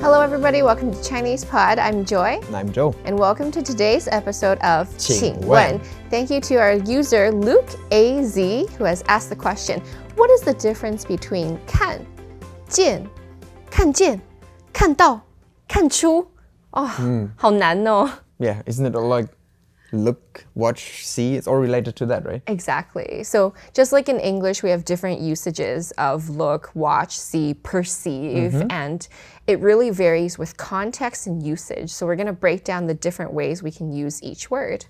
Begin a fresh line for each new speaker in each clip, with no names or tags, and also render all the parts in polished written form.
Hello everybody, welcome to ChinesePod. I'm Joy.
And I'm Joe.
And welcome to today's episode of
Qing
Wen.
Wen.
Thank you to our user Luke AZ who has asked the question, what is the difference between 看见,看见,看到,看出? Oh, 好难哦.
Yeah, isn't it all like look, watch, see? It's all related to that, right?
Exactly. So just like in English, we have different usages of look, watch, see, perceive, and it really varies with context and usage. So we're going to break down the different ways we can use each word.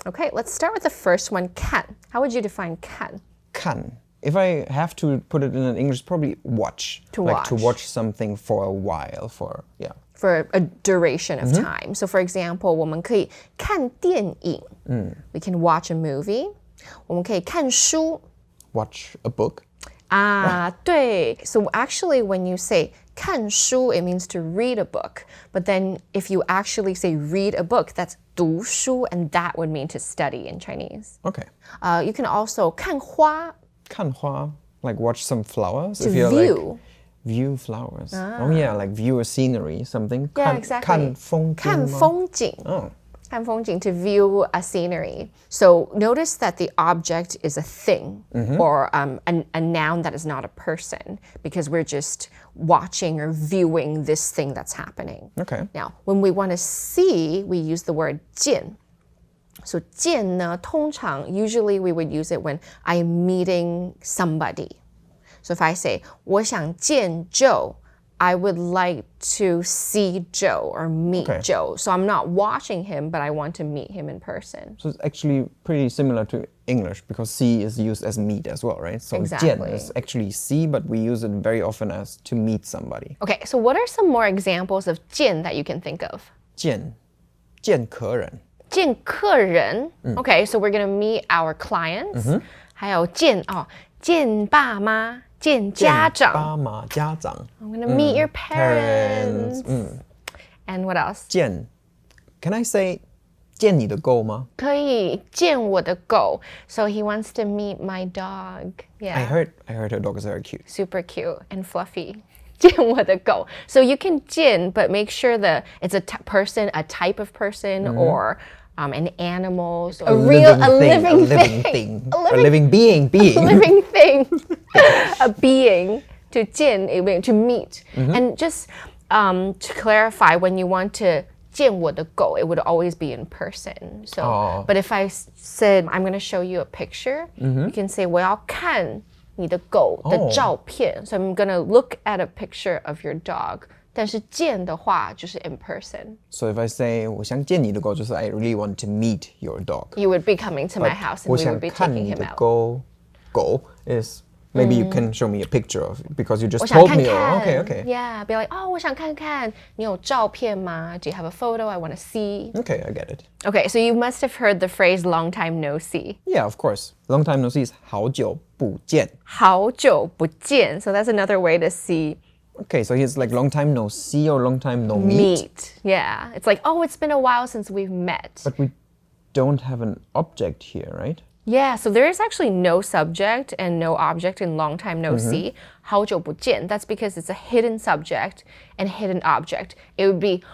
Okay, let's start with the first one, 看. How would you define 看?
看. If I have to put it in an English, probably watch.
To
like
watch.
to watch something for a while, for
a duration of time. So for example, 我们可以看电影. We can watch a movie. 我们可以看书.
watch a book.
对. So actually when you say 看书, it means to read a book. But then if you actually say read a book, that's 读书, and that would mean to study in Chinese.
Okay.
You can also 看花.
看花, like watch some flowers.
To
if you're
view.
Like, view flowers. Oh yeah, like view a scenery, something.
Yeah,
看,
exactly.
看风景吗?
看风景.
Oh.
看风景, to view a scenery. So notice that the object is a thing or a noun that is not a person because we're just watching or viewing this thing that's happening.
Okay.
Now, when we want to see, we use the word 见. So 见呢, 通常, usually we would use it when I am meeting somebody. So if I say 我想见 Joe, I would like to see Joe or meet Joe. So I'm not watching him, but I want to meet him in person.
So it's actually pretty similar to English because see is used as meet as well, right? So
Exactly.
见 is actually see, but we use it very often as to meet somebody.
Okay, so what are some more examples of 见 that you can think of?
见,见客人.
见客人. Okay, so we're going to meet our clients. 还有见爸妈, 见家长.
见爸妈, 家长.
I'm going to meet your parents. And what else?
见. Can I say 见你的狗吗?
可以见我的狗. So he wants to meet my dog. Yeah.
I heard her dog is very cute.
Super cute and fluffy. 见我的狗. So you can 见, but make sure that it's a person, a type of person, or an animal, so a living thing.
A living being.
A living thing. A being. To 见, to meet. And just to clarify, when you want to 见我的狗, it would always be in person. So, but if I said, I'm going to show you a picture, you can say, 我要看你的狗的照片. So I'm going to look at a picture of your dog. 但是见的话就是 in person.
So if I say 我想见你的狗, just I really want to meet your dog.
You would be coming to my house and we would be taking him out.
我想看你的狗. Go is maybe you can show me a picture of it because you just told me. Okay.
Yeah, be like, 我想看看你有照片吗? Do you have a photo? I want to see.
Okay, I get it.
Okay, so you must have heard the phrase long time no see.
Yeah, of course. Long time no see is 好久不见.
好久不见. So that's another way to see.
Okay, so it's like long time no see or long time no meet.
Yeah, it's like, it's been a while since we've met.
But we don't have an object here, right?
Yeah, so there is actually no subject and no object in long time no see. 好久不见. That's because it's a hidden subject and hidden object. It would be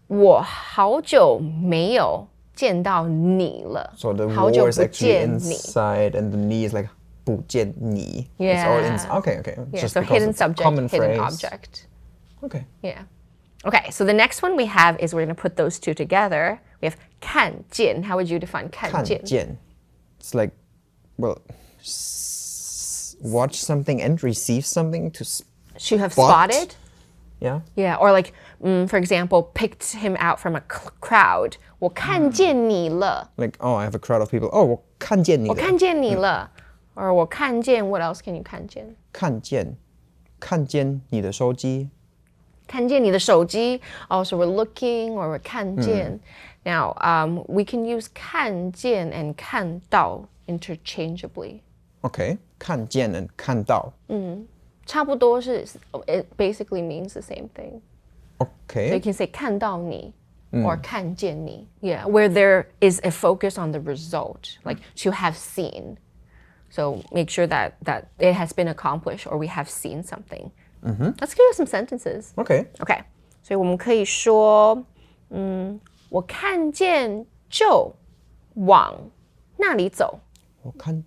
我好久没有见到你了.
So the war is actually inside and the knee is like 不见你.
Yeah.
It's all inside. Okay.
Yeah,
Just
so
because
hidden
it's a
subject,
common
hidden
phrase.
object.
Okay.
Yeah. Okay, so the next one we have is we're going to put those two together. We have 看见. How would you define 看见?
看见. It's like, well, watch something and receive something to
To have spotted?
Yeah.
Yeah, or like, for example, picked him out from a crowd. 我看见你了.
Like, I have a crowd of people. 我看见你了.
我看见你了. Or 我看见, what else can you 看见?
看见你的手机.
看见你的手机. So we're looking or we're 看见. Now, we can use 看见 and 看到 interchangeably.
Okay. 看见 and 看到.
差不多是, it basically means the same thing.
Okay.
So you can say 看到你 or 看见你. Yeah, where there is a focus on the result, like to have seen. So make sure that it has been accomplished or we have seen something. Let's give you some sentences.
Okay.
Okay. 所以我们可以说，我看见就往那里走。
我看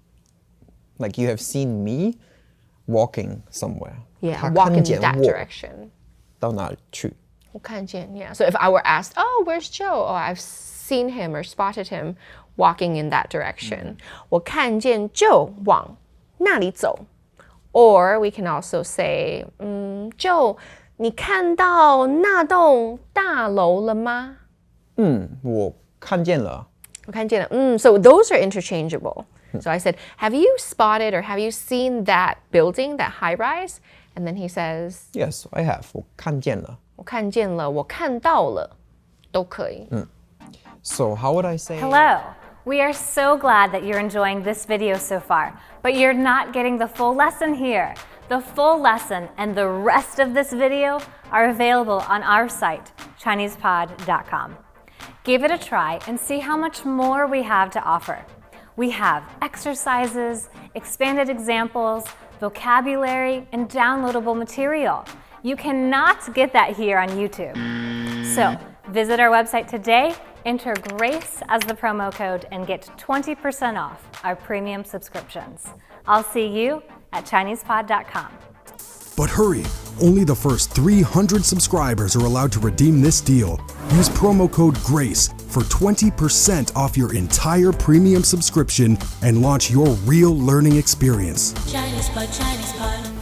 like you have seen me walking somewhere.
Yeah,
他
walk
看
in
见
that
我
direction.
到哪里去？
我看见 yeah. So if I were asked, oh, where's Joe? Oh, I've seen him or spotted him walking in that direction. 我看见就往那里走。Or we can also say, Joe, 你看到那栋大楼了吗？
我看见了。
我看见了。So those are interchangeable. So I said, have you spotted or have you seen that building, that high rise? And then he says,
Yes, I have. 我看见了。
我看见了，我看到了，都可以。
So how would I say?
Hello. We are so glad that you're enjoying this video so far, but you're not getting the full lesson here. The full lesson and the rest of this video are available on our site, ChinesePod.com. Give it a try and see how much more we have to offer. We have exercises, expanded examples, vocabulary, and downloadable material. You cannot get that here on YouTube. So visit our website today, enter GRACE as the promo code, and get 20% off our premium subscriptions. I'll see you at ChinesePod.com.
But hurry, only the first 300 subscribers are allowed to redeem this deal. Use promo code GRACE for 20% off your entire premium subscription and launch your real learning experience.
ChinesePod, ChinesePod.